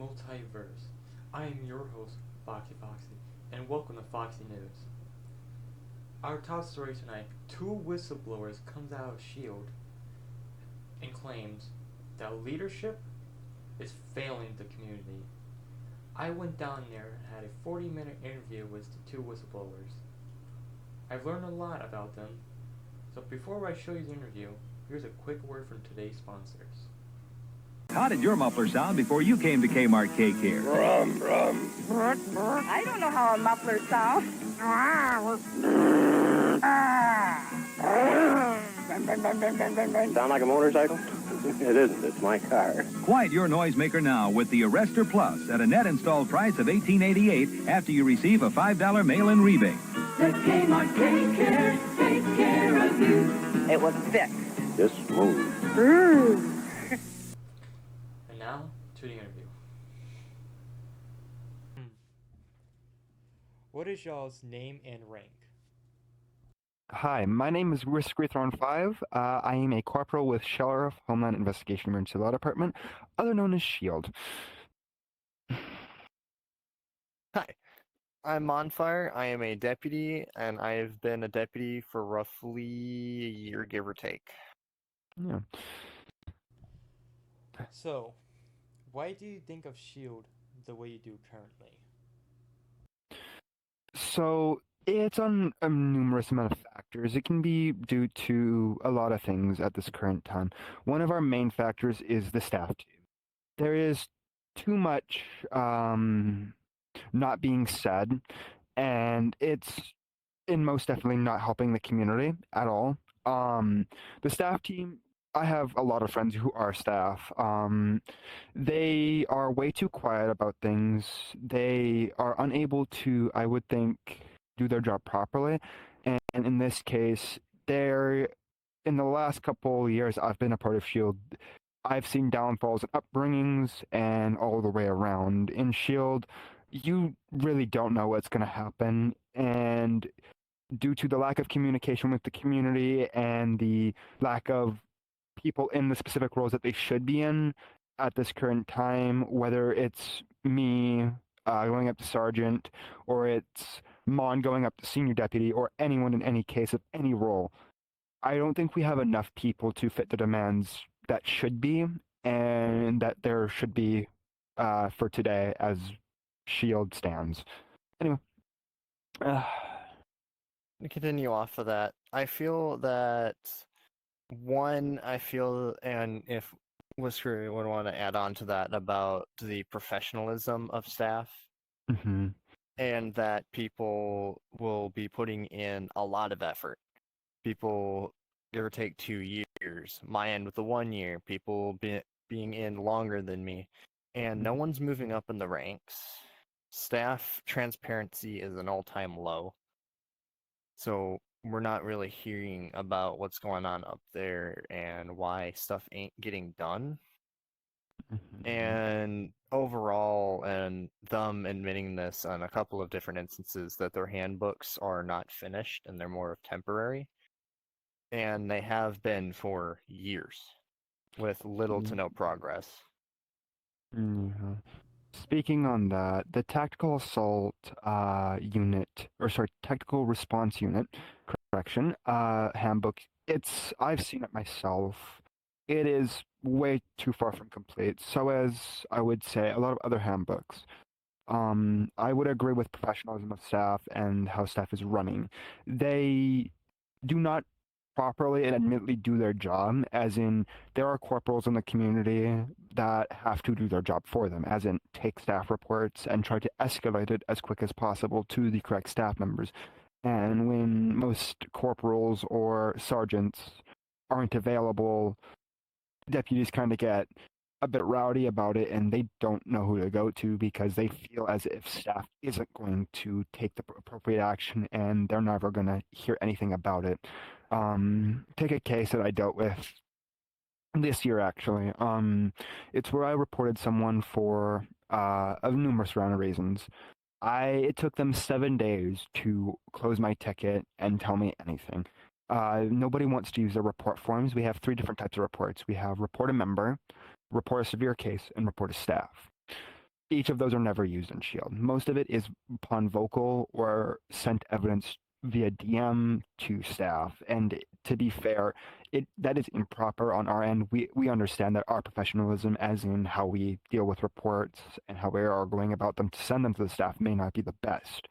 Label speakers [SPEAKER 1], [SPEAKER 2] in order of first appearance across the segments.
[SPEAKER 1] multiverse. I am your host, Foxy, and welcome to Foxy News. Our top story tonight, two whistleblowers comes out of SHEILD and claims that leadership is failing the community. I went down there and had a 40-minute interview with the two whistleblowers. I've learned a lot about them, so before I show you the interview, here's a quick word from today's sponsors.
[SPEAKER 2] How did your muffler sound before you came to Kmart Cake Care?
[SPEAKER 3] Rum, rum.
[SPEAKER 4] I don't know how a muffler sounds.
[SPEAKER 3] Sound like a motorcycle? It isn't. It's my car.
[SPEAKER 2] Quiet your noisemaker now with the Arrestor Plus at a net install price of $18.88 after you receive a $5 mail-in rebate.
[SPEAKER 5] Let Kmart Cake Care take care of you.
[SPEAKER 4] It was thick.
[SPEAKER 3] Just smooth.
[SPEAKER 1] And now, to the interview. What is y'all's name and rank?
[SPEAKER 6] Hi, my name is Whiskey5. I am a corporal with Sheriff Homeland Investigation Emergency Law Department, other known as SHEILD.
[SPEAKER 7] Hi, I'm Monfire. I am a deputy, and I've been a deputy for roughly a year, give or take.
[SPEAKER 6] Yeah.
[SPEAKER 1] So, why do you think of SHEILD the way you do currently?
[SPEAKER 6] So, it's on a numerous amount of factors. It can be due to a lot of things at this current time. One of our main factors is the staff team. There is too much not being said, and it's most definitely not helping the community at all. The staff team, I have a lot of friends who are staff. They are way too quiet about things. They are unable to, I would think, do their job properly. And in this case, in the last couple of years I've been a part of SHIELD, I've seen downfalls and upbringings and all the way around. In SHIELD, you really don't know what's going to happen, and due to the lack of communication with the community and the lack of people in the specific roles that they should be in at this current time, whether it's me going up to sergeant, or it's Mon going up to senior deputy, or anyone in any case of any role, I don't think we have enough people to fit the demands that should be, and that there should be for today as SHIELD stands. Anyway.
[SPEAKER 7] To continue off of that, I feel that, one, and if Whisker would want to add on to that about the professionalism of staff,
[SPEAKER 6] Mm-hmm.
[SPEAKER 7] and that people will be putting in a lot of effort. People, give or take 2 years. My end with the 1 year. People being in longer than me. And no one's moving up in the ranks. Staff transparency is an all-time low. So we're not really hearing about what's going on up there and why stuff ain't getting done.
[SPEAKER 6] Mm-hmm.
[SPEAKER 7] And overall, and them admitting this on a couple of different instances, that their handbooks are not finished and they're more of temporary. And they have been for years with little to no progress.
[SPEAKER 6] Yeah. Speaking on that, the tactical assault tactical response unit, correction, handbook, I've seen it myself. It is way too far from complete. So as I would say, a lot of other handbooks. I would agree with professionalism of staff and how staff is running. They do not properly and admittedly do their job, as in there are corporals in the community that have to do their job for them, as in take staff reports and try to escalate it as quick as possible to the correct staff members. And when most corporals or sergeants aren't available, deputies kind of get a bit rowdy about it, and they don't know who to go to because they feel as if staff isn't going to take the appropriate action, and they're never going to hear anything about it. Take a case that I dealt with this year, actually. It's where I reported someone for of numerous round of reasons. It took them 7 days to close my ticket and tell me anything. Nobody wants to use their report forms. We have 3 different types of reports. We have report a member, report a severe case, and report a staff. each of those are never used in SHIELD. Most of it is upon vocal or sent evidence via DM to staff. And to be fair, that is improper on our end. We understand that our professionalism, as in how we deal with reports and how we are going about them to send them to the staff, may not be the best.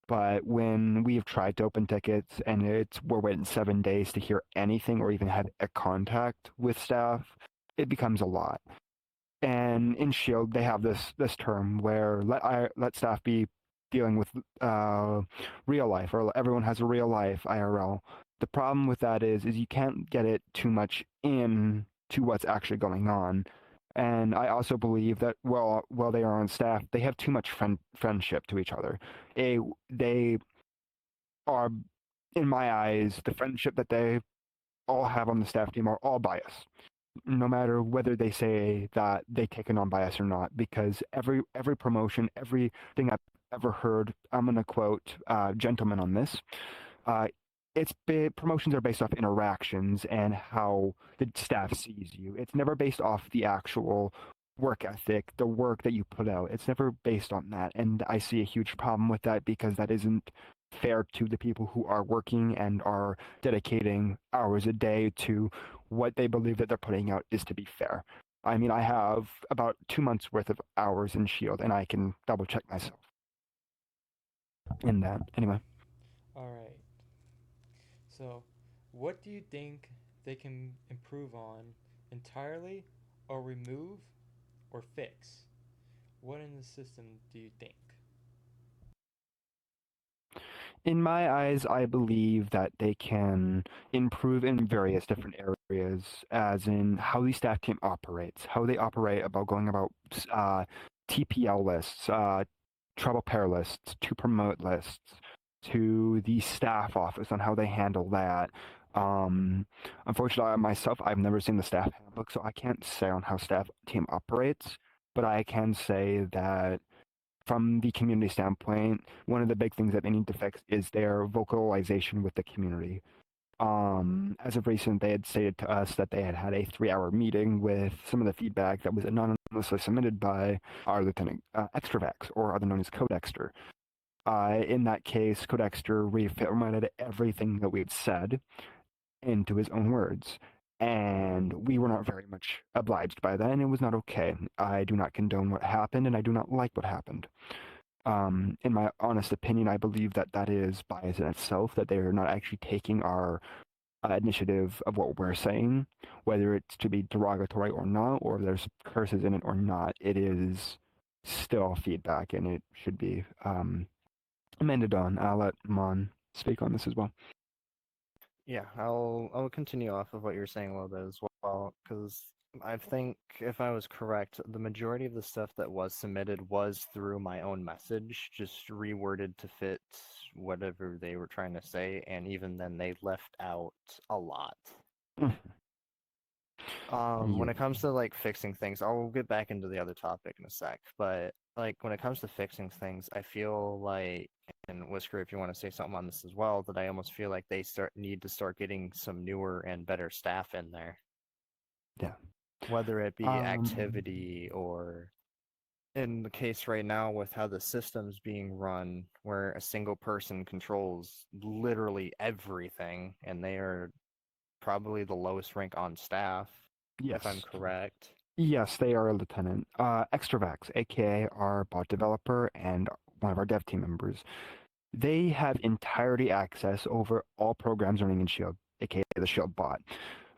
[SPEAKER 6] But when we've tried to open tickets and we're waiting 7 days to hear anything or even have a contact with staff, it becomes a lot. And in SHIELD, they have this term where let staff be dealing with real life, or everyone has a real life IRL. The problem with that is you can't get it too much in to what's actually going on. And I also believe that while they are on staff, they have too much friendship to each other. They are, in my eyes, the friendship that they all have on the staff team are all biased, no matter whether they say that they take a non-bias or not, because every promotion, everything I've ever heard, I'm going to quote gentlemen on this, promotions are based off interactions and how the staff sees you. It's never based off the actual work ethic, the work that you put out. It's never based on that. And I see a huge problem with that, because that isn't fair to the people who are working and are dedicating hours a day to what they believe that they're putting out is to be fair. I mean, I have about 2 months worth of hours in SHIELD, and I can double check myself in that. Anyway.
[SPEAKER 1] All right. So, what do you think they can improve on entirely, or remove, or fix? What in the system do you think?
[SPEAKER 6] In my eyes, I believe that they can improve in various different areas, as in how the staff team operates, how they operate about going about TPL lists, trouble pair lists, to promote lists, to the staff office on how they handle that. Unfortunately, myself, I've never seen the staff handbook, so I can't say on how staff team operates, but I can say that from the community standpoint, one of the big things that they need to fix is their vocalization with the community. As of recent, they had stated to us that they had a 3-hour meeting with some of the feedback that was anonymously submitted by our Lieutenant Extravax, or other known as Codexter. In that case, Codexter reformatted everything that we'd said into his own words. And we were not very much obliged by that, and it was not okay. I do not condone what happened, and I do not like what happened. In my honest opinion, I believe that that is bias in itself, that they are not actually taking our initiative of what we're saying, whether it's to be derogatory or not, or if there's curses in it or not. It is still feedback, and it should be amended on. I'll let Mon speak on this as well.
[SPEAKER 7] Yeah, I'll continue off of what you're saying a little bit as well, because I think if I was correct, the majority of the stuff that was submitted was through my own message, just reworded to fit whatever they were trying to say, and even then they left out a lot. When it comes to like fixing things, I'll get back into the other topic in a sec, but like when it comes to fixing things, I feel like, and Whisker, if you want to say something on this as well, that I almost feel like they need to start getting some newer and better staff in there.
[SPEAKER 6] Yeah.
[SPEAKER 7] Whether it be activity, or in the case right now with how the system's being run, where a single person controls literally everything, and they are probably the lowest rank on staff,
[SPEAKER 6] Yes.
[SPEAKER 7] if I'm correct.
[SPEAKER 6] Yes, they are a lieutenant. Extravax, aka our bot developer and one of our dev team members, they have entirety access over all programs running in SHIELD, aka the SHIELD bot.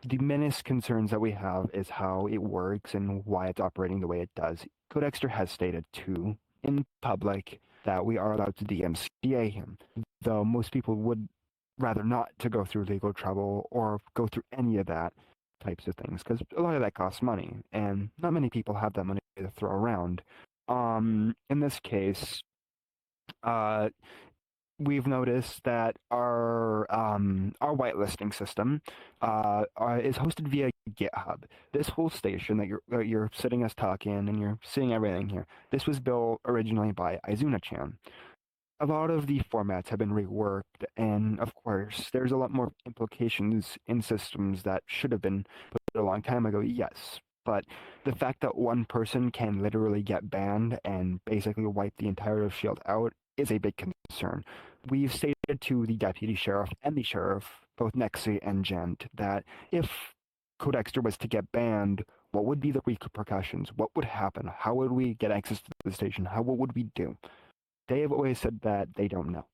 [SPEAKER 6] The menace concerns that we have is how it works and why it's operating the way it does. Codexter has stated too in public that we are allowed to DMCA him, though most people would rather not to go through legal trouble or go through any of that types of things, because a lot of that costs money, and not many people have that money to throw around. In this case, we've noticed that our whitelisting system is hosted via GitHub. This whole station that you're sitting us talking and you're seeing everything here, this was built originally by Izuna-chan. A lot of the formats have been reworked, and of course, there's a lot more implications in systems that should have been put a long time ago. Yes, but the fact that one person can literally get banned and basically wipe the entire shield out is a big concern. We've stated to the deputy sheriff and the sheriff, both Nexi and Gent, that if Codexter was to get banned, what would be the repercussions? What would happen? How would we get access to the station? What would we do? They have always said that they don't know.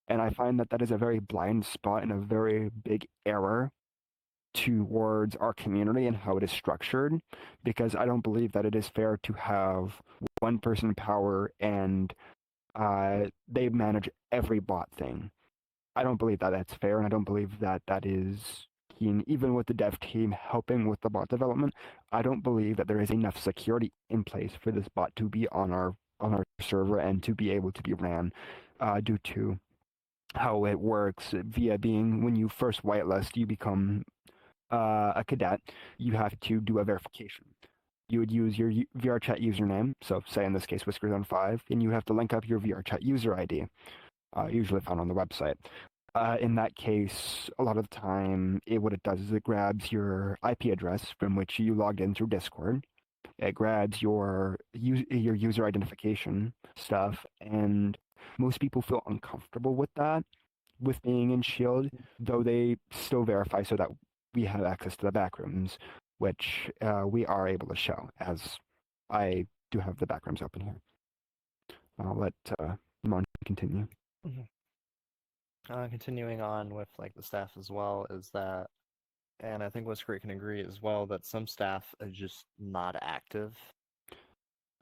[SPEAKER 6] And I find that that is a very blind spot and a very big error towards our community and how it is structured, because I don't believe that it is fair to have one person in power and they manage every bot thing. I don't believe that that's fair, and I don't believe that that is keen. Even with the dev team helping with the bot development, I don't believe that there is enough security in place for this bot to be on our server and to be able to be ran, due to how it works via being when you first whitelist, you become a cadet, you have to do a verification. You would use your VRChat username, so say in this case Whiskers on 5, and you have to link up your VRChat user ID, usually found on the website. In that case, a lot of the time, what it does is it grabs your IP address from which you logged in through Discord. It grabs your user identification stuff, and most people feel uncomfortable with that, with being in SHIELD, though they still verify so that we have access to the backrooms, which we are able to show, as I do have the backrooms open here. I'll let Mon continue.
[SPEAKER 7] Continuing on with like the staff as well is that, and I think Whisker can agree as well, that some staff are just not active,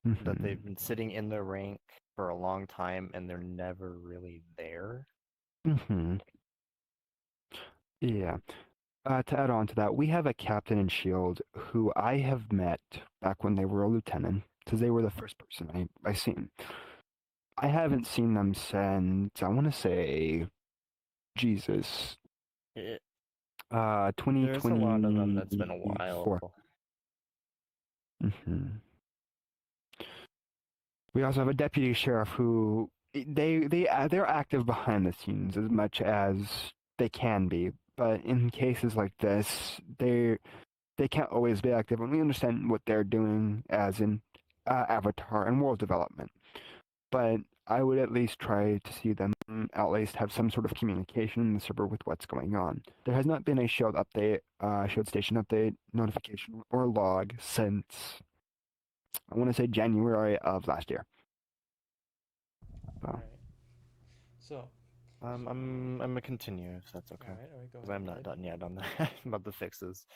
[SPEAKER 7] that they've been sitting in their rank for a long time and they're never really there.
[SPEAKER 6] Yeah. To add on to that, we have a captain in SHIELD who I have met back when they were a lieutenant, because they were the first person I seen. I haven't seen them since, I want to say, Jesus, 2020.
[SPEAKER 7] There's a lot of them that's been a while.
[SPEAKER 6] We also have a deputy sheriff who they're active behind the scenes as much as they can be, but in cases like this, they can't always be active, and we understand what they're doing as in avatar and world development. But I would at least try to see them at least have some sort of communication in the server with what's going on. There has not been a SHIELD update, SHIELD station update, notification, or log since, I want to say, January of last year.
[SPEAKER 1] Alright. So.
[SPEAKER 7] I'm gonna continue if that's okay.
[SPEAKER 1] Alright, go
[SPEAKER 7] Because
[SPEAKER 1] ahead.
[SPEAKER 7] I'm not done yet on that about the fixes.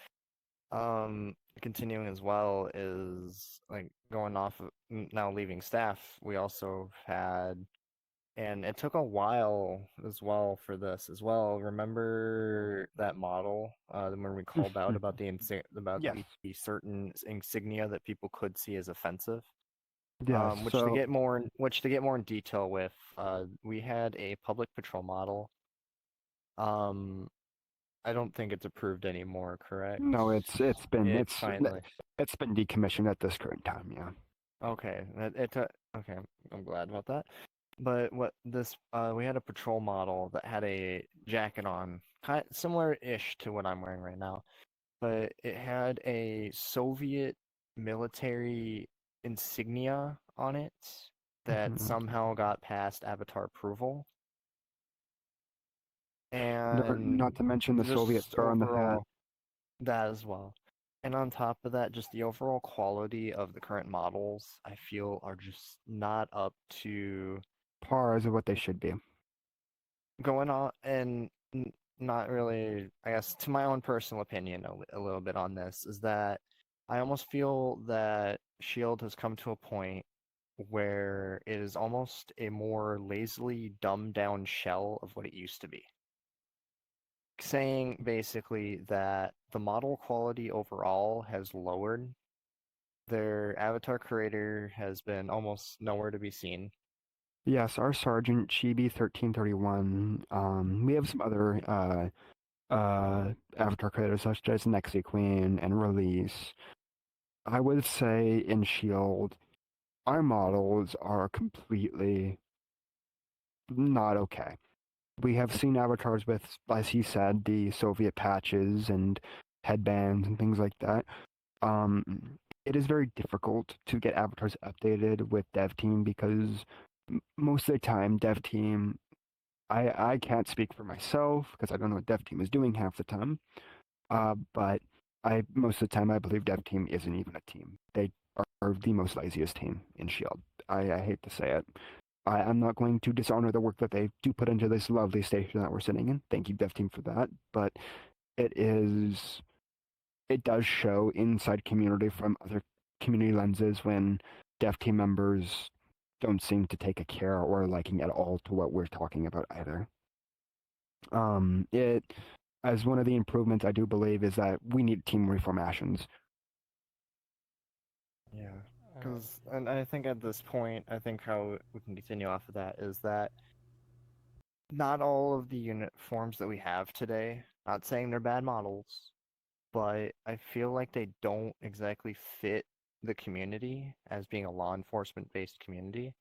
[SPEAKER 7] Continuing as well is like going off of now leaving staff. We also had, and it took a while as well for this as well. Remember that model when we called out about the the certain insignia that people could see as offensive.
[SPEAKER 6] Yes.
[SPEAKER 7] Which to get more in detail with, we had a public patrol model. I don't think it's approved anymore, correct?
[SPEAKER 6] No, it's been decommissioned at this current time. Yeah.
[SPEAKER 7] Okay, okay, I'm glad about that. But we had a patrol model that had a jacket on, kind similar-ish to what I'm wearing right now, but it had a Soviet military insignia on it that somehow got past avatar approval. And
[SPEAKER 6] not to mention the Soviet star on the hat.
[SPEAKER 7] That as well. And on top of that, just the overall quality of the current models, I feel, are just not up to
[SPEAKER 6] par as of what they should be.
[SPEAKER 7] Going on, and not really, I guess, to my own personal opinion, a little bit on this, is that I almost feel that SHIELD has come to a point where it is almost a more lazily dumbed down shell of what it used to be. Saying basically that the model quality overall has lowered. Their avatar creator has been almost nowhere to be seen.
[SPEAKER 6] Yes, our Sergeant Chibi 1331. We have some other avatar creators such as Nexi Queen and Release. I would say in SHIELD, our models are completely not okay. We have seen avatars with, as he said, the Soviet patches and headbands and things like that. Um, it is very difficult to get avatars updated with dev team because most of the time dev team, I can't speak for myself because I don't know what dev team is doing half the time. But most of the time I believe dev team isn't even a team. They are the most laziest team in Shield. I hate to say it. I'm not going to dishonor the work that they do put into this lovely station that we're sitting in. Thank you, dev team, for that. But it is it does show inside community from other community lenses when dev team members don't seem to take a care or liking at all to what we're talking about either. It as one of the improvements I do believe is that we need team reformations.
[SPEAKER 7] Yeah, because and I think at this point, I think how we can continue off of that is that not all of the unit forms that we have today, not saying they're bad models, but I feel like they don't exactly fit the community as being a law enforcement based community.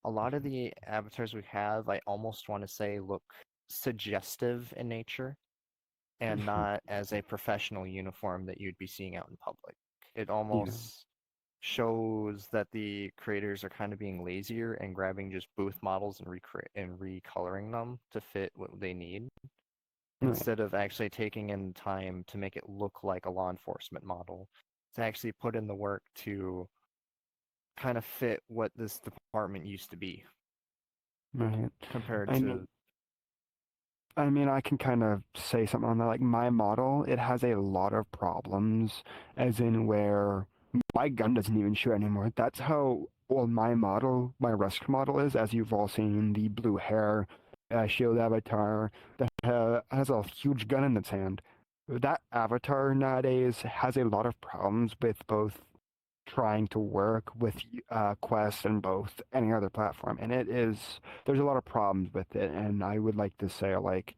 [SPEAKER 7] A lot of the avatars we have, I almost want to say, look suggestive in nature and not as a professional uniform that you'd be seeing out in public. It
[SPEAKER 6] Yeah,
[SPEAKER 7] almost shows that the creators are kind of being lazier and grabbing just booth models and recoloring them to fit what they need
[SPEAKER 6] right,
[SPEAKER 7] instead of actually taking in time to make it look like a law enforcement model, to actually put in the work to kind of fit what this department used to be
[SPEAKER 6] right.
[SPEAKER 7] compared
[SPEAKER 6] I mean,
[SPEAKER 7] to.
[SPEAKER 6] I can kind of say something on that. Like my model, it has a lot of problems, as in where my gun doesn't even shoot anymore. That's how old my model, my rescue model is, as you've all seen, the blue hair, shield avatar that has a huge gun in its hand. That avatar nowadays has a lot of problems with both trying to work with Quest and both any other platform, and there's a lot of problems with it. And I would like to say, like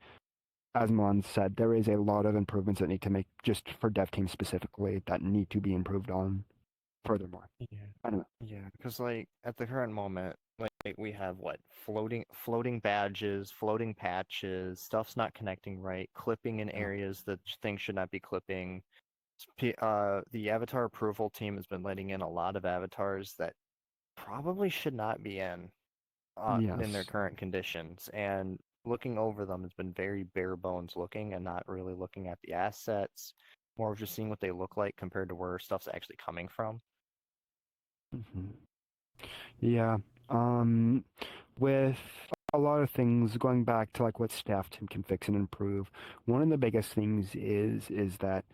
[SPEAKER 6] as Milan said, there is a lot of improvements that need to make just for dev team specifically that need to be improved on furthermore.
[SPEAKER 7] Yeah.
[SPEAKER 6] I don't know.
[SPEAKER 7] Yeah, because like at the current moment, like we have what floating badges, floating patches, stuff's not connecting right, clipping in
[SPEAKER 6] Yeah.
[SPEAKER 7] areas that things should not be clipping. The avatar approval team has been letting in a lot of avatars that probably should not be in their
[SPEAKER 6] Yes.
[SPEAKER 7] current conditions, and looking over them has been very bare bones looking and not really looking at the assets, more of just seeing what they look like compared to where stuff's actually coming from.
[SPEAKER 6] Hmm. Yeah. Um, with a lot of things going back to like what staff team can fix and improve, one of the biggest things is that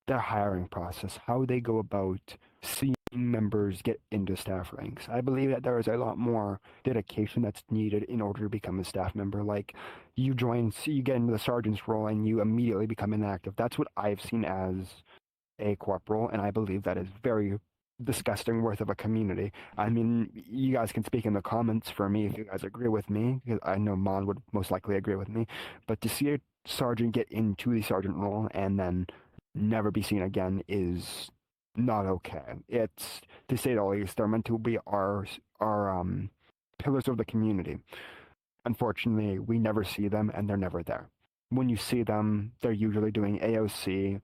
[SPEAKER 6] their hiring process, how they go about seeing members get into staff ranks. I believe that there is a lot more dedication that's needed in order to become a staff member. Like you get into the sergeant's role and you immediately become inactive. That's what I've seen as a corporal, and I believe that is very disgusting worth of a community. I mean, you guys can speak in the comments for me if you guys agree with me, because I know Mon would most likely agree with me. But to see a sergeant get into the sergeant role and then never be seen again is not okay. It's, to say the least, they're meant to be our pillars of the community. Unfortunately, we never see them and they're never there. When you see them, they're usually doing AOC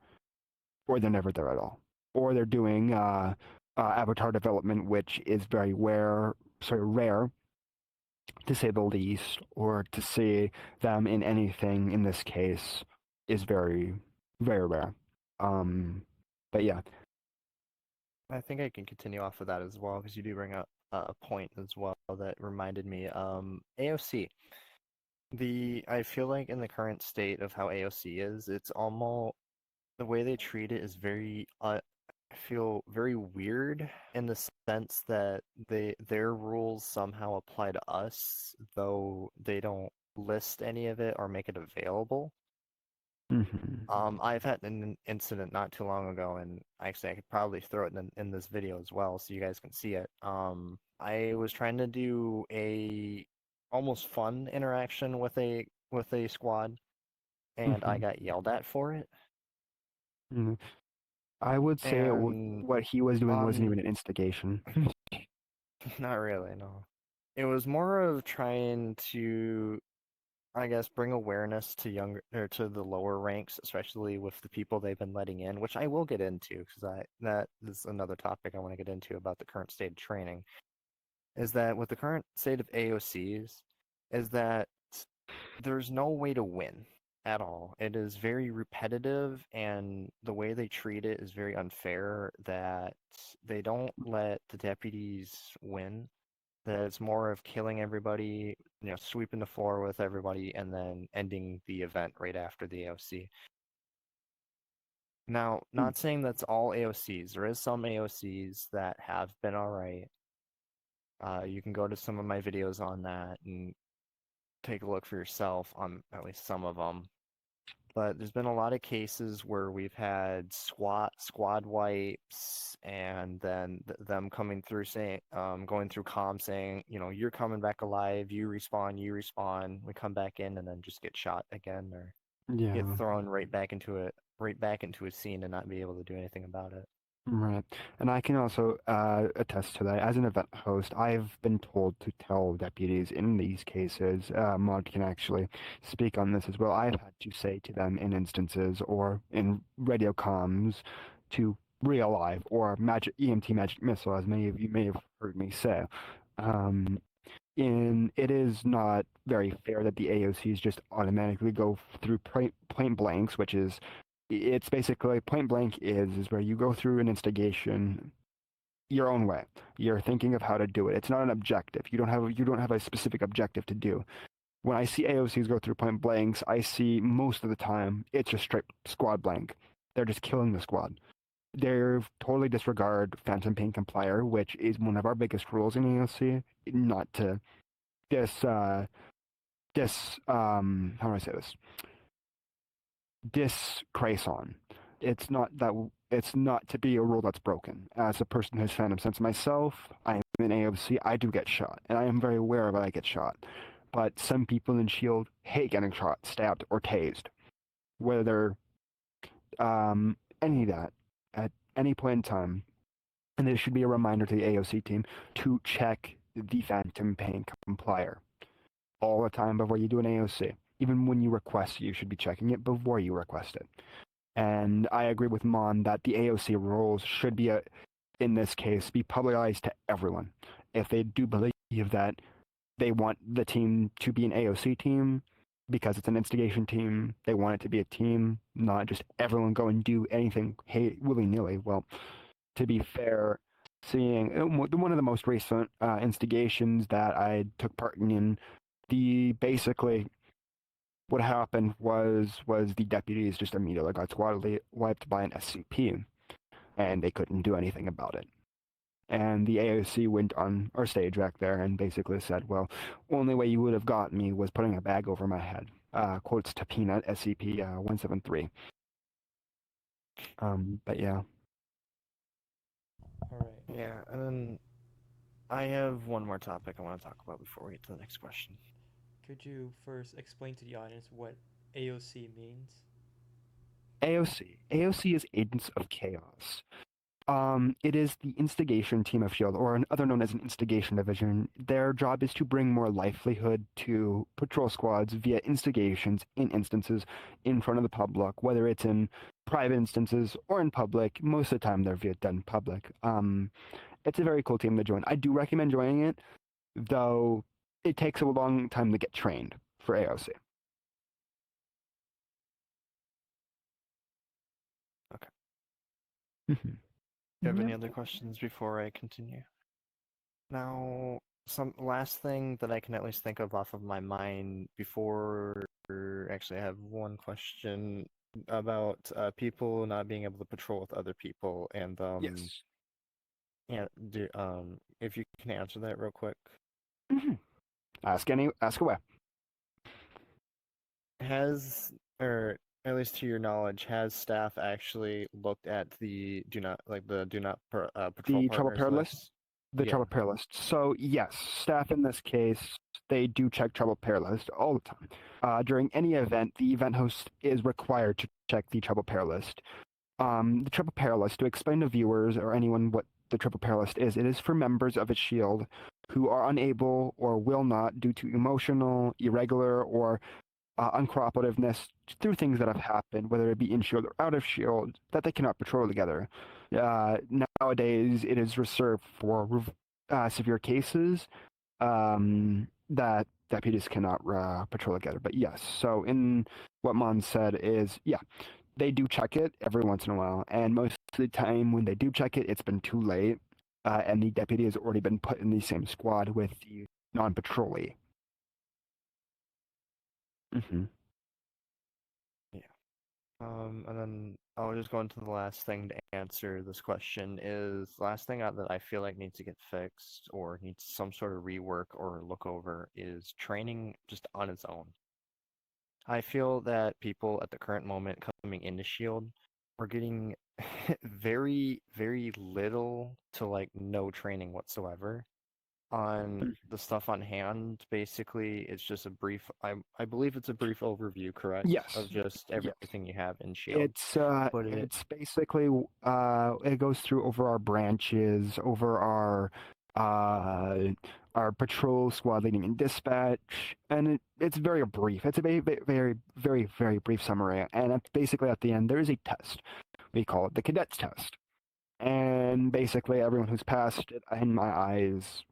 [SPEAKER 6] or they're never there at all. Or they're doing avatar development, which is rare to say the least, or to see them in anything in this case is very, very rare. Um, but yeah.
[SPEAKER 7] I think I can continue off of that as well because you do bring up a point as well that reminded me. AOC. I feel like in the current state of how AOC is, it's almost the way they treat it is very I feel very weird in the sense that their rules somehow apply to us, though they don't list any of it or make it available.
[SPEAKER 6] Hmm.
[SPEAKER 7] I've had an incident not too long ago, and actually I could probably throw it in this video as well, so you guys can see it. I was trying to do a almost fun interaction with a squad, and I
[SPEAKER 6] Hmm.
[SPEAKER 7] got yelled at for it.
[SPEAKER 6] Hmm. I would say
[SPEAKER 7] And
[SPEAKER 6] what he was doing wasn't
[SPEAKER 7] on
[SPEAKER 6] even an instigation.
[SPEAKER 7] not really, no. It was more of trying to I guess, bring awareness to younger or to the lower ranks, especially with the people they've been letting in, which I will get into because that is another topic I want to get into about the current state of training. Is that with the current state of AOCs, is that there's no way to win at all. It is very repetitive, and the way they treat it is very unfair. That they don't let the deputies win. That it's more of killing everybody, sweeping the floor with everybody, and then ending the event right after the AOC. Now, not saying that's all AOCs. There is some AOCs that have been alright. You can go to some of my videos on that and take a look for yourself on at least some of them. But there's been a lot of cases where we've had squad wipes, and then them coming through saying, going through comms saying, you're coming back alive, you respawn, we come back in, and then just get shot again or get thrown right back into a scene and not be able to do anything about it.
[SPEAKER 6] Right. And I can also attest to that. As an event host, I've been told to tell deputies in these cases, Maud can actually speak on this as well. I've had to say to them in instances or in radio comms to re-alive or EMT magic missile, as many of you may have heard me say. It is not very fair that the AOCs just automatically go through point blanks, which is it's basically point blank is where you go through an instigation your own way. You're thinking of how to do it. It's not an objective. You don't have a specific objective to do. When I see AOCs go through point blanks, I see most of the time it's just straight squad blank. They're just killing the squad. They totally disregard phantom pain complier, which is one of our biggest rules in AOC. Not to how do I say this? Disgrace on. It's not to be a rule that's broken. As a person who's phantom sense myself, I'm in AOC, I do get shot, and I am very aware of I get shot. But some people in SHEILD hate getting shot, stabbed, or tased. Whether any of that at any point in time. And there should be a reminder to the AOC team to check the phantom pain complier all the time before you do an AOC. Even when you request it, you should be checking it before you request it. And I agree with Mon that the AOC rules should be, in this case, be publicized to everyone. If they do believe that they want the team to be an AOC team, because it's an instigation team, they want it to be a team, not just everyone go and do anything willy-nilly. Well, to be fair, seeing one of the most recent instigations that I took part in, basically what happened was the deputies just immediately got squad wiped by an SCP, and they couldn't do anything about it. And the AOC went on our stage back there and basically said, well, only way you would have got me was putting a bag over my head. Quotes to Peanut, SCP-173. But yeah.
[SPEAKER 1] All right.
[SPEAKER 7] Yeah, and then I have one more topic I want to talk about before we get to the next question.
[SPEAKER 1] Could you first explain to the audience what AOC means?
[SPEAKER 6] AOC is Agents of Chaos. It is the instigation team of SHEILD, or other known as an instigation division. Their job is to bring more livelihood to patrol squads via instigations in instances in front of the public, whether it's in private instances or in public. Most of the time, they're done in public. It's a very cool team to join. I do recommend joining it, though it takes a long time to get trained for AOC.
[SPEAKER 7] Okay.
[SPEAKER 6] Mm-hmm.
[SPEAKER 7] Do you have any other questions before I continue? Now, some last thing that I can at least think of off of my mind before. Actually, I have one question about people not being able to patrol with other people, and
[SPEAKER 6] Yes.
[SPEAKER 7] yeah, if you can answer that real quick.
[SPEAKER 6] Mm-hmm. Ask away.
[SPEAKER 7] Or at least to your knowledge, has staff actually looked at the do not patrol
[SPEAKER 6] The trouble
[SPEAKER 7] partners
[SPEAKER 6] pair
[SPEAKER 7] list?
[SPEAKER 6] list? The trouble pair list. So yes, staff in this case, they do check trouble pair list all the time. During any event, the event host is required to check the trouble pair list. The trouble pair list, to explain to viewers or anyone what the triple pair list is, it is for members of its SHEILD who are unable or will not, due to emotional, irregular, or uncooperativeness through things that have happened, whether it be in SHIELD or out of SHIELD, that they cannot patrol together. Nowadays, it is reserved for severe cases that deputies cannot patrol together. But yes, so in what Mon said is, yeah, they do check it every once in a while, and most of the time when they do check it, it's been too late, and the deputy has already been put in the same squad with the non-patrollee. Mm-hmm.
[SPEAKER 7] And then I'll just go into the last thing to answer this question is last thing that I feel like needs to get fixed or needs some sort of rework or look over is training just on its own. I feel that people at the current moment coming into SHIELD are getting very, very little to like no training whatsoever on the stuff on hand. Basically, it's just a brief, I believe it's a brief overview, correct?
[SPEAKER 6] Yes.
[SPEAKER 7] Of just
[SPEAKER 6] Yes.
[SPEAKER 7] everything you have in SHIELD.
[SPEAKER 6] It's basically it goes through over our branches, over our patrol, squad leading, and dispatch, and it's very brief. It's a very, very, very, very brief summary, and basically at the end there is a test. We call it the cadets test, and basically everyone who's passed it, in my eyes,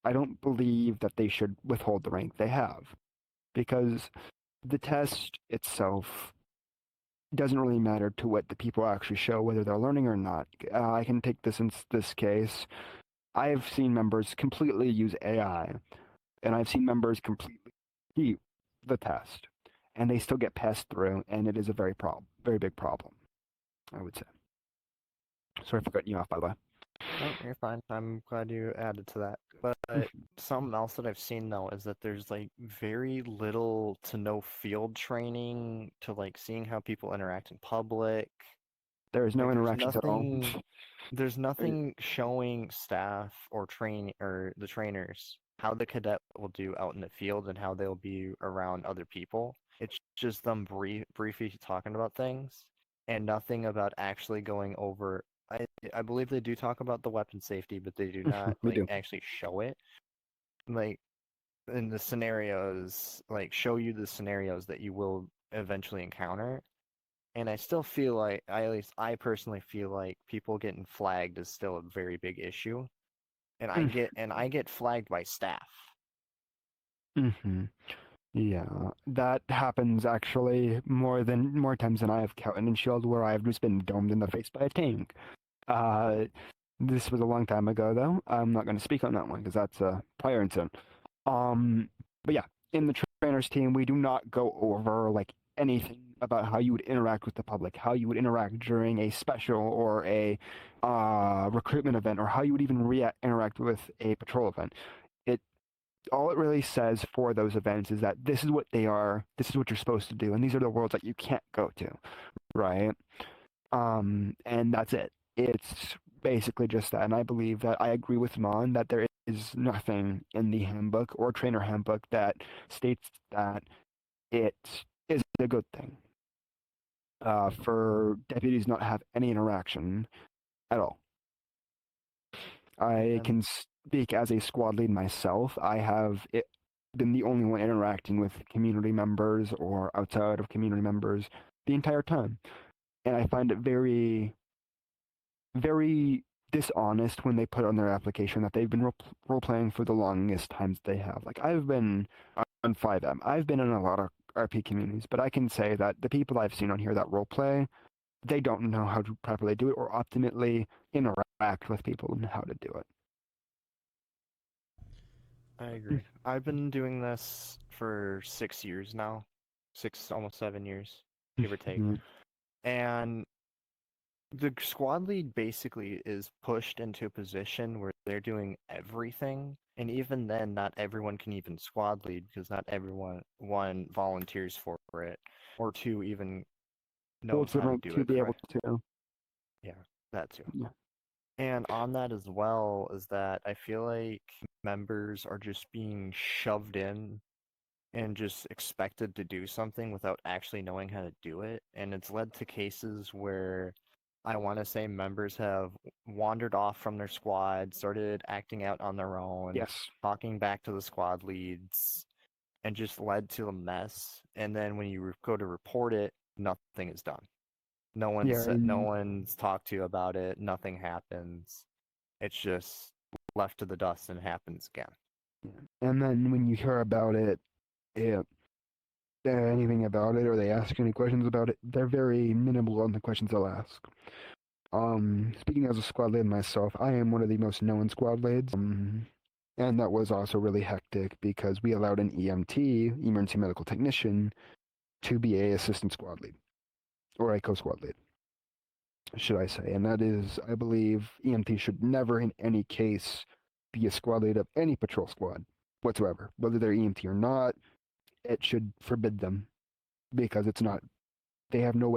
[SPEAKER 6] I don't believe that they should withhold the rank they have, because the test itself doesn't really matter to what the people actually show, whether they're learning or not. I can take this in this case. I've seen members completely use AI, and I've seen members completely cheat the test, and they still get passed through, and it is a very big problem, I would say. Sorry for cutting you off, by the way.
[SPEAKER 7] No, you're fine. I'm glad you added to that. But something else that I've seen though is that there's like very little to no field training to like seeing how people interact in public.
[SPEAKER 6] There is no
[SPEAKER 7] Like,
[SPEAKER 6] interactions at all.
[SPEAKER 7] There's nothing showing staff or the trainers how the cadet will do out in the field and how they'll be around other people. It's just them briefly talking about things and nothing about actually going over. I believe they do talk about the weapon safety, but they do not
[SPEAKER 6] We
[SPEAKER 7] like
[SPEAKER 6] do.
[SPEAKER 7] actually show it. Like in the scenarios, like show you the scenarios that you will eventually encounter. And I still feel like, at least I personally feel like people getting flagged is still a very big issue. And I get flagged by staff.
[SPEAKER 6] Mm-hmm. Yeah, that happens actually more times than I have counted in SHIELD, where I've just been domed in the face by a tank. This was a long time ago, though. I'm not going to speak on that one because that's a prior incident. But yeah, in the trainers team, we do not go over like anything about how you would interact with the public, how you would interact during a special or a recruitment event, or how you would even interact with a patrol event. All it really says for those events is that this is what they are, this is what you're supposed to do, and these are the worlds that you can't go to, right? And that's it. It's basically just that, and I believe that I agree with Mon that there is nothing in the handbook or trainer handbook that states that it is a good thing for deputies not have any interaction at all. I can speak as a squad lead myself. I have been the only one interacting with community members or outside of community members the entire time. And I find it very, very dishonest when they put on their application that they've been role-playing for the longest times they have. Like, I've been on 5M. I've been in a lot of RP communities, but I can say that the people I've seen on here that role-play, they don't know how to properly do it or optimally interact with people and how to do it.
[SPEAKER 7] I agree. I've been doing this for 6 years now. Almost 7 years, give or take.
[SPEAKER 6] Yeah.
[SPEAKER 7] And the squad lead basically is pushed into a position where they're doing everything. And even then, not everyone can even squad lead because not everyone, one, volunteers for it, or two, even knows how to do
[SPEAKER 6] to
[SPEAKER 7] it
[SPEAKER 6] be able
[SPEAKER 7] correct.
[SPEAKER 6] to.
[SPEAKER 7] Yeah, that too.
[SPEAKER 6] Yeah.
[SPEAKER 7] And on that as well is that I feel like members are just being shoved in and just expected to do something without actually knowing how to do it. And it's led to cases where I want to say members have wandered off from their squad, started acting out on their own,
[SPEAKER 6] Yes.
[SPEAKER 7] talking back to the squad leads, and just led to a mess. And then when you go to report it, nothing is done.
[SPEAKER 6] Yeah,
[SPEAKER 7] No
[SPEAKER 6] and
[SPEAKER 7] one's talked to you about it. Nothing happens. It's just left to the dust and happens again.
[SPEAKER 6] then when you hear about it, it anything about it, or they ask any questions about it, they're very minimal on the questions they'll ask. Speaking as a squad lead myself, I am one of the most known squad leads. And that was also really hectic because we allowed an EMT, emergency medical technician, to be a assistant squad lead or a co-squad lead, should I say. And that is, I believe, EMT should never in any case be a squad lead of any patrol squad whatsoever. Whether they're EMT or not, it should forbid them because it's not, they have no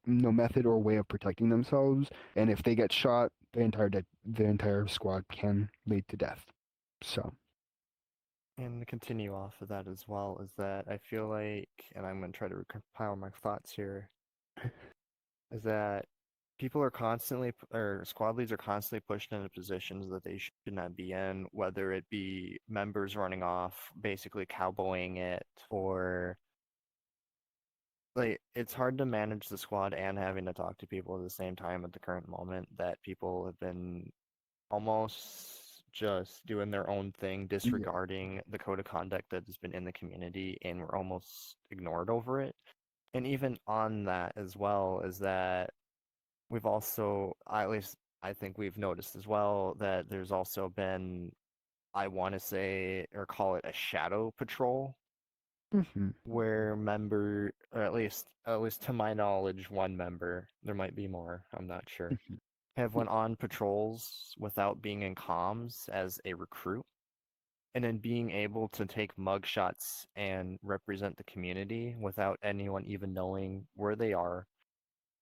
[SPEAKER 6] method or way of protecting themselves. And if they get shot, the entire squad can lead to death. So,
[SPEAKER 7] And to continue off of that as well is that I feel like, and I'm going to try to compile my thoughts here, is that people are constantly, or squad leads are constantly pushed into positions that they should not be in, whether it be members running off, basically cowboying it, or like it's hard to manage the squad and having to talk to people at the same time at the current moment that people have been almost just doing their own thing, disregarding the code of conduct that has been in the community, and we're almost ignored over it. And even on that as well is that we've also, at least I think we've noticed as well, that there's also been, I want to say, or call it a shadow patrol, where or at least to my knowledge, one member, there might be more, I'm not sure, have went on patrols without being in comms as a recruit, and then being able to take mugshots and represent the community without anyone even knowing where they are.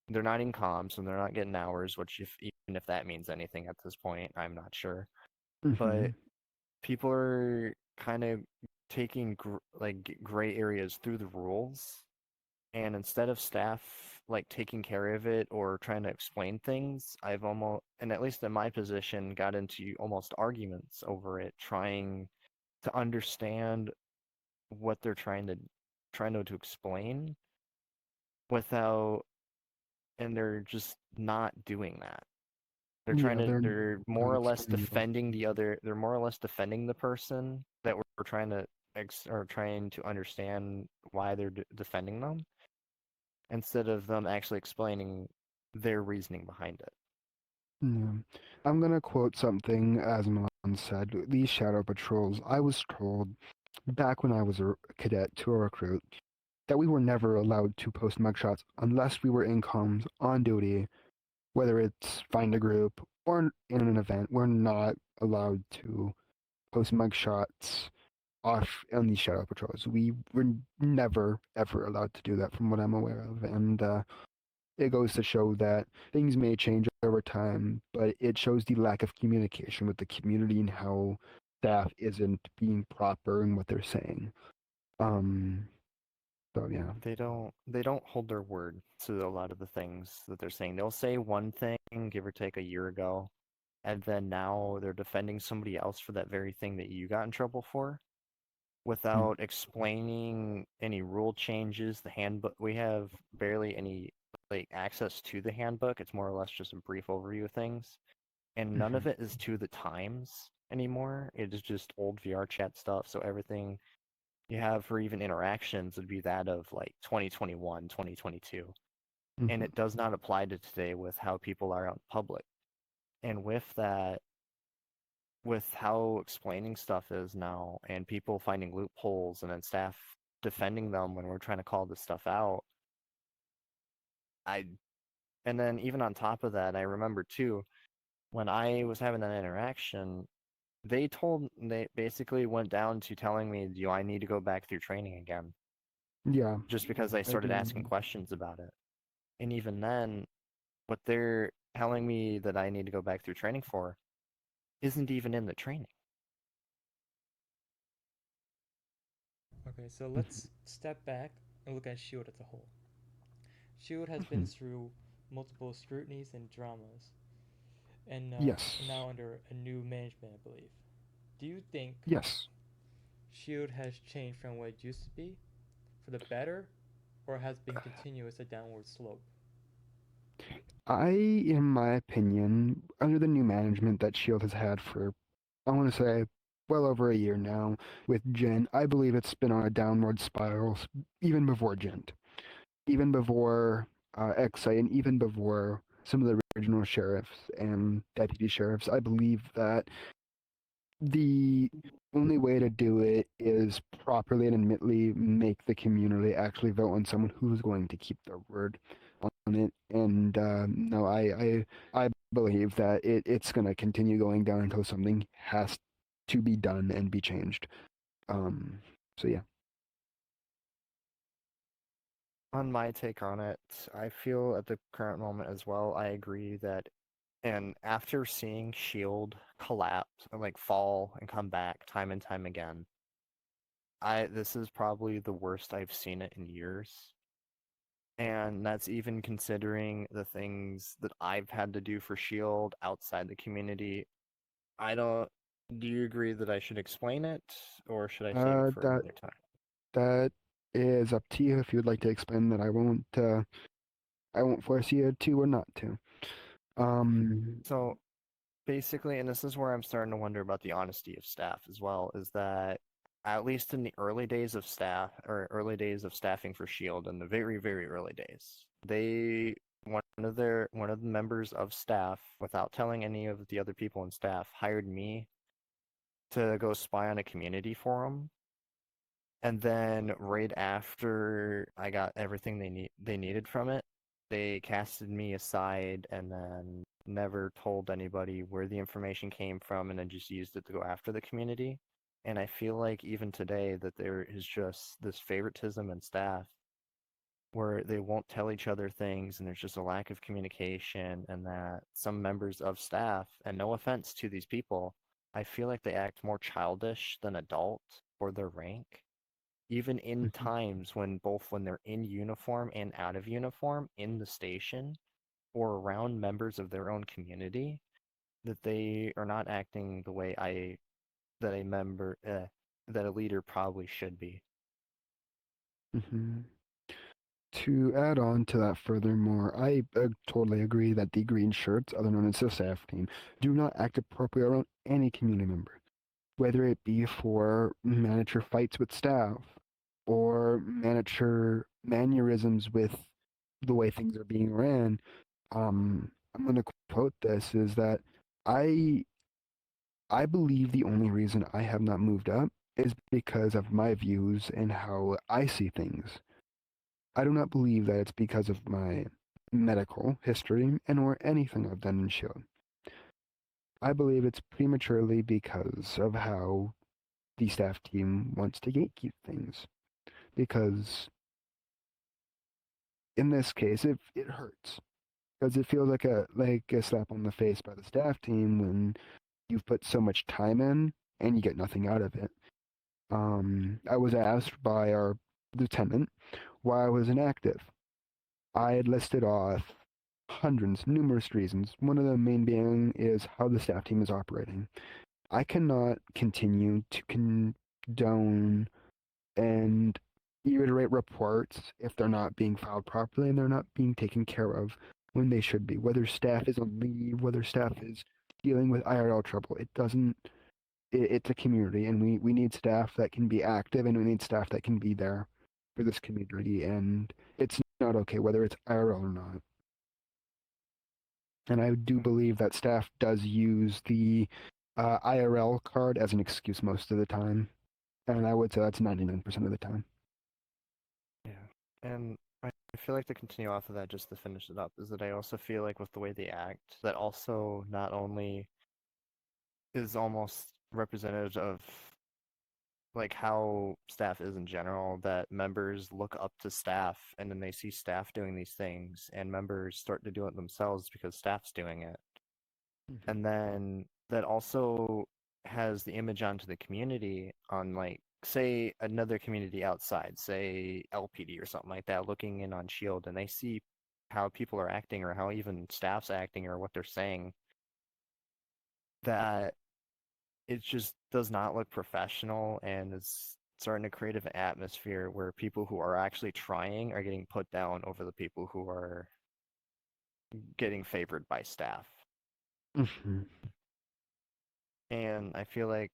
[SPEAKER 7] They're not in comms, so they're not getting hours, which even if that means anything at this point, I'm not sure. But people are kind of taking gray areas through the rules, and instead of staff like taking care of it or trying to explain things, I've almost, and at least in my position, got into almost arguments over it, trying to understand what they're trying to explain without, and they're just not doing that. They're more
[SPEAKER 6] not
[SPEAKER 7] or less
[SPEAKER 6] explaining it.
[SPEAKER 7] defending they're more or less defending the person that we're trying to or trying to understand why they're defending them, instead of them actually explaining their reasoning behind it.
[SPEAKER 6] Yeah. I'm gonna quote something as Milan said. These shadow patrols, I was told back when I was a cadet to a recruit that we were never allowed to post mugshots unless we were in comms on duty, whether it's find a group or in an event. We're not allowed to post mugshots off on these shadow patrols. We were never ever allowed to do that, from what I'm aware of, and it goes to show that things may change over time, but it shows the lack of communication with the community and how staff isn't being proper in what they're saying. Um, so yeah.
[SPEAKER 7] They don't hold their word to a lot of the things that they're saying. They'll say one thing, give or take a year ago, and then now they're defending somebody else for that very thing that you got in trouble for, without explaining any rule changes. The handbook, we have barely any access to the handbook. It's more or less just a brief overview of things, and none of it is to the times anymore. It is just old VR chat stuff. So everything you have for even interactions would be that of like 2021, 2022, and it does not apply to today with how people are out in public. And with that, with how explaining stuff is now, and people finding loopholes, and then staff defending them when we're trying to call this stuff out, I and then even on top of that, I remember too, when I was having that interaction, they basically went down to telling me, do I need to go back through training again?
[SPEAKER 6] Yeah.
[SPEAKER 7] Just because I started asking questions about it. And even then, what they're telling me that I need to go back through training for isn't even in the training.
[SPEAKER 1] Okay, so let's step back and look at SHIELD as a whole. SHIELD has been through multiple scrutinies and dramas, and
[SPEAKER 6] Yes.
[SPEAKER 1] now under a new management, I believe. Do you think
[SPEAKER 6] Yes.
[SPEAKER 1] SHIELD has changed from what it used to be for the better, or has been continuous a downward slope?
[SPEAKER 6] In my opinion, under the new management that Shield has had for, I want to say, well over a year now, with Gent, I believe it's been on a downward spiral even before Gent, even before Exite, and even before some of the original sheriffs and deputy sheriffs. I believe that the only way to do it is properly and admittedly make the community actually vote on someone who's going to keep their word on it. And no, I believe that it's going to continue going down until something has to be done and be changed. So yeah.
[SPEAKER 7] On my take on it, I feel at the current moment as well, I agree that, and after seeing Shield collapse and like fall and come back time and time again, this is probably the worst I've seen it in years. And that's even considering the things that I've had to do for Shield outside the community. I don't. Do you agree that I should explain it, or should I save it for
[SPEAKER 6] That
[SPEAKER 7] another time?
[SPEAKER 6] that is up to you if you would like to explain that. I won't force you to or not to.
[SPEAKER 7] So basically, and this is where I'm starting to wonder about the honesty of staff as well, is that at least in the early days of staff or early days of staffing for Shield, in the very, very early days, one of the members of staff, without telling any of the other people in staff, hired me to go spy on a community forum. And then right after I got everything they needed from it, they casted me aside and then never told anybody where the information came from and then just used it to go after the community. And I feel like even today that there is just this favoritism in staff where they won't tell each other things and there's just a lack of communication, and that some members of staff, and no offense to these people, I feel like they act more childish than adult for their rank, even in
[SPEAKER 6] Mhm,
[SPEAKER 7] times when when they're in uniform and out of uniform in the station or around members of their own community, that they are not acting the way that a member that a leader probably should be.
[SPEAKER 6] mhm. To add on to that furthermore, I totally agree that the green shirts, other known as the staff team, do not act appropriately around any community member, whether it be for manager fights with staff or manager mannerisms with the way things are being ran. I'm going to quote this is that I I believe the only reason I have not moved up is because of my views and how I see things. I do not believe that it's because of my medical history and or anything I've done in SHIELD. I believe it's prematurely because of how the staff team wants to gatekeep things. Because in this case, it hurts. Because it feels like a slap on the face by the staff team when you've put so much time in and you get nothing out of it. I was asked by our lieutenant why I was inactive. I had listed off hundreds, numerous reasons. One of the main being is how the staff team is operating. I cannot continue to condone and reiterate reports if they're not being filed properly and they're not being taken care of when they should be. Whether staff is on leave, whether staff is dealing with IRL trouble, it doesn't. It's a community, and we need staff that can be active, and we need staff that can be there for this community. And it's not okay whether it's IRL or not. And I do believe that staff does use the IRL card as an excuse most of the time. And I would say that's 99% of the time.
[SPEAKER 7] Yeah. And I feel like to continue off of that, just to finish it up, is that I also feel like with the way they act, that also not only is almost representative of like how staff is in general, that members look up to staff and then they see staff doing these things and members start to do it themselves because staff's doing it.
[SPEAKER 6] Mm-hmm.
[SPEAKER 7] And then that also has the image onto the community on like say another community outside, say LPD or something like that, looking in on Shield, and they see how people are acting or how even staff's acting or what they're saying, that it just does not look professional and is starting to create an atmosphere where people who are actually trying are getting put down over the people who are getting favored by staff.
[SPEAKER 6] Mhm.
[SPEAKER 7] And I feel like,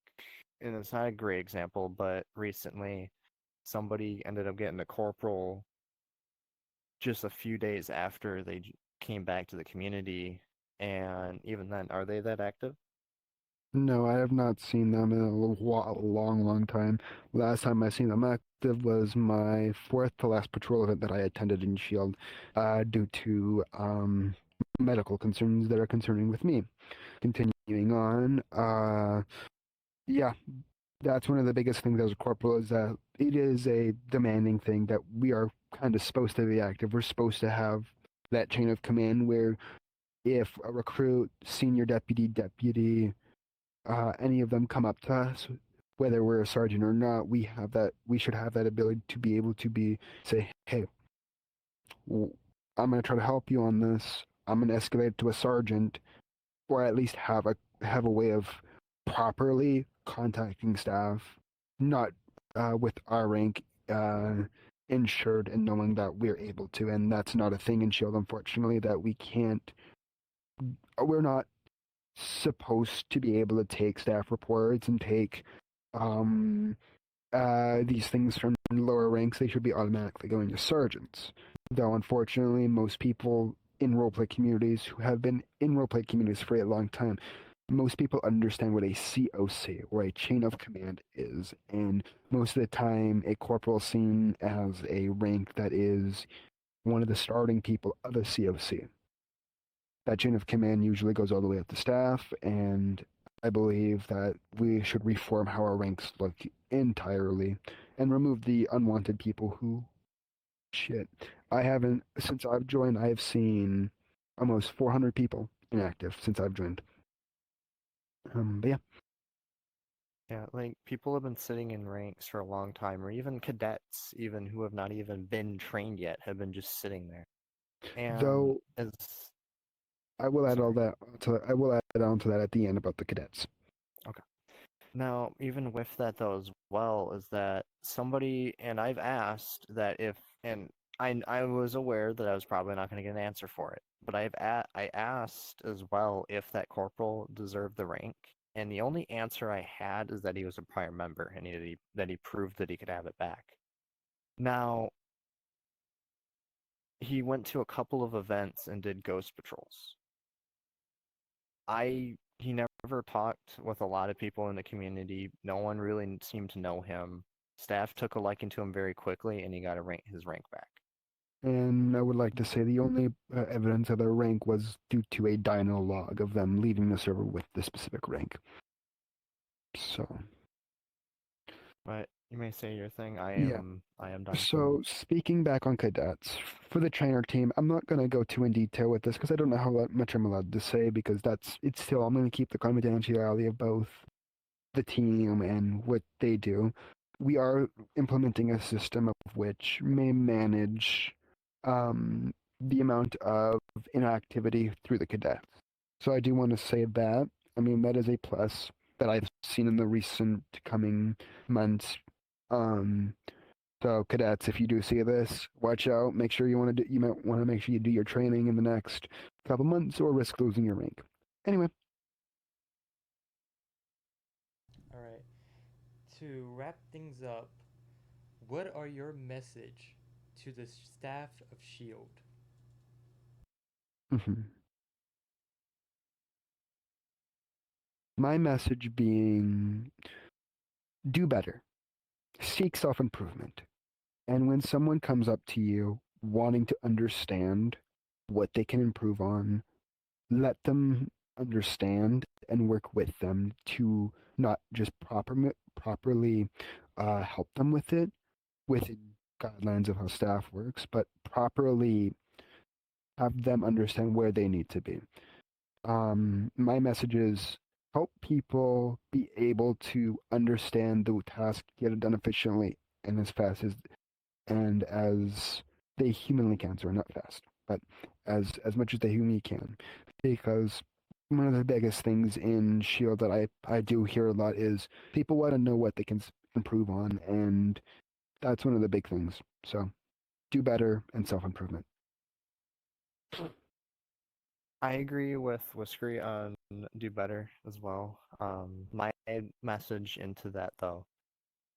[SPEAKER 7] and it's not a great example, but recently somebody ended up getting a corporal just a few days after they came back to the community. And even then, are they that active?
[SPEAKER 6] No, I have not seen them in a long, long time. Last time I seen them active was my fourth to last patrol event that I attended in SHEILD, due to medical concerns that are concerning with me. Continuing on, yeah, that's one of the biggest things as a corporal is that it is a demanding thing that we are kind of supposed to be active. We're supposed to have that chain of command where if a recruit, senior deputy, any of them come up to us, whether we're a sergeant or not, we should have that ability to be able to say, hey, I'm going to try to help you on this. I'm going to escalate it to a sergeant, or at least have a way of properly contacting staff, not with our rank insured and knowing that we're able to. And that's not a thing in SHIELD, unfortunately, that we can't. We're not supposed to be able to take staff reports and take um, these things from lower ranks. They should be automatically going to sergeants. Though, unfortunately, most people in roleplay communities who have been in roleplay communities for a long time, most people understand what a COC or a chain of command is. And most of the time, a corporal is seen as a rank that is one of the starting people of a COC. That chain of command usually goes all the way up to staff, and I believe that we should reform how our ranks look entirely and remove the unwanted people who shit. I haven't since I've joined, I have seen almost 400 people inactive since I've joined. But yeah.
[SPEAKER 7] Yeah, like people have been sitting in ranks for a long time, or even cadets, even who have not even been trained yet, have been just sitting there. And
[SPEAKER 6] Though
[SPEAKER 7] as
[SPEAKER 6] I will add all
[SPEAKER 7] sorry.
[SPEAKER 6] that I will add on to that at the end about the cadets.
[SPEAKER 7] Okay. Now, even with that though as well, is that somebody, and I've asked that if, and I was aware that I was probably not going to get an answer for it, but I asked as well if that corporal deserved the rank, and the only answer I had is that he was a prior member and that he proved that he could have it back. Now, he went to a couple of events and did ghost patrols. He never talked with a lot of people in the community. No one really seemed to know him. Staff took a liking to him very quickly, and he got his rank back.
[SPEAKER 6] And I would like to say the only evidence of their rank was due to a dino log of them leaving the server with the specific rank. So,
[SPEAKER 7] But you may say your thing.
[SPEAKER 6] yeah.
[SPEAKER 7] I am done.
[SPEAKER 6] So, speaking back on cadets, for the trainer team, I'm not going to go too in detail with this because I don't know how much I'm allowed to say because it's still, I'm going to keep the confidentiality of both the team and what they do. We are implementing a system of which may manage the amount of inactivity through the cadets. So I do want to say that. I mean, that is a plus that I've seen in the recent coming months. So cadets, if you do see this, watch out. Make sure you might want to make sure you do your training in the next couple months or risk losing your rank. Anyway.
[SPEAKER 1] All right. To wrap things up, what are your message to the staff of SHIELD?
[SPEAKER 6] My message being do better, seek self improvement. And when someone comes up to you wanting to understand what they can improve on, let them understand and work with them to not just properly help them with it within guidelines of how staff works, but properly have them understand where they need to be. My message is help people be able to understand the task, get it done efficiently and as fast as they humanly can, so not fast. but as much as they humanly can, because one of the biggest things in Shield that I do hear a lot is people want to know what they can improve on, and that's one of the big things. So do better and self-improvement.
[SPEAKER 7] I agree with Whiskery on do better as well. My message into that though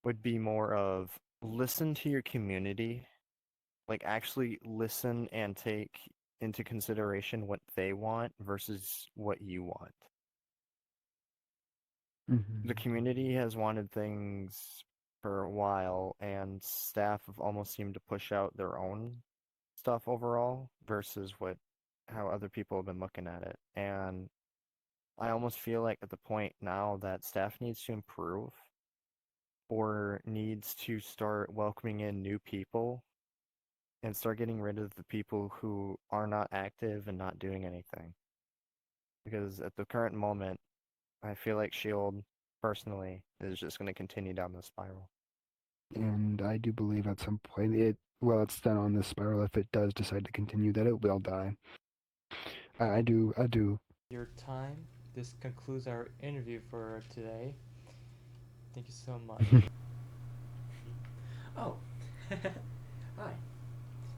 [SPEAKER 7] would be more of listen to your community, like actually listen and take into consideration what they want versus what you want. The community has wanted things for a while, and staff have almost seemed to push out their own stuff overall versus how other people have been looking at it. And I almost feel like at the point now that staff needs to improve or needs to start welcoming in new people and start getting rid of the people who are not active and not doing anything. Because at the current moment, I feel like SHIELD, personally, is just going to continue down the spiral.
[SPEAKER 6] And I do believe at some point it's done on this spiral. If it does decide to continue, that it will die. I do.
[SPEAKER 1] Your time. This concludes our interview for today. Thank you so much. Oh, hi.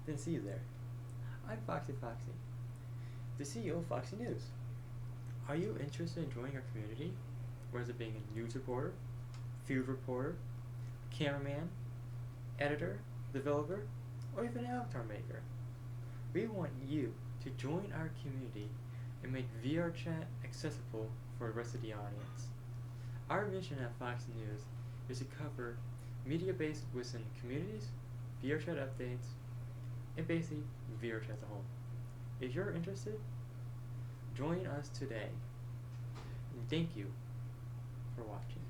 [SPEAKER 1] Didn't see you there. I'm Foxy, the CEO of Foxy News. Are you interested in joining our community? Whether it being a news reporter, field reporter, cameraman, editor, developer, or even avatar maker? We want you to join our community and make VR chat accessible for the rest of the audience. Our mission at Fox News is to cover media-based within communities, VR chat updates, and basically VR chat as a whole. If you're interested, join us today. And thank you for watching.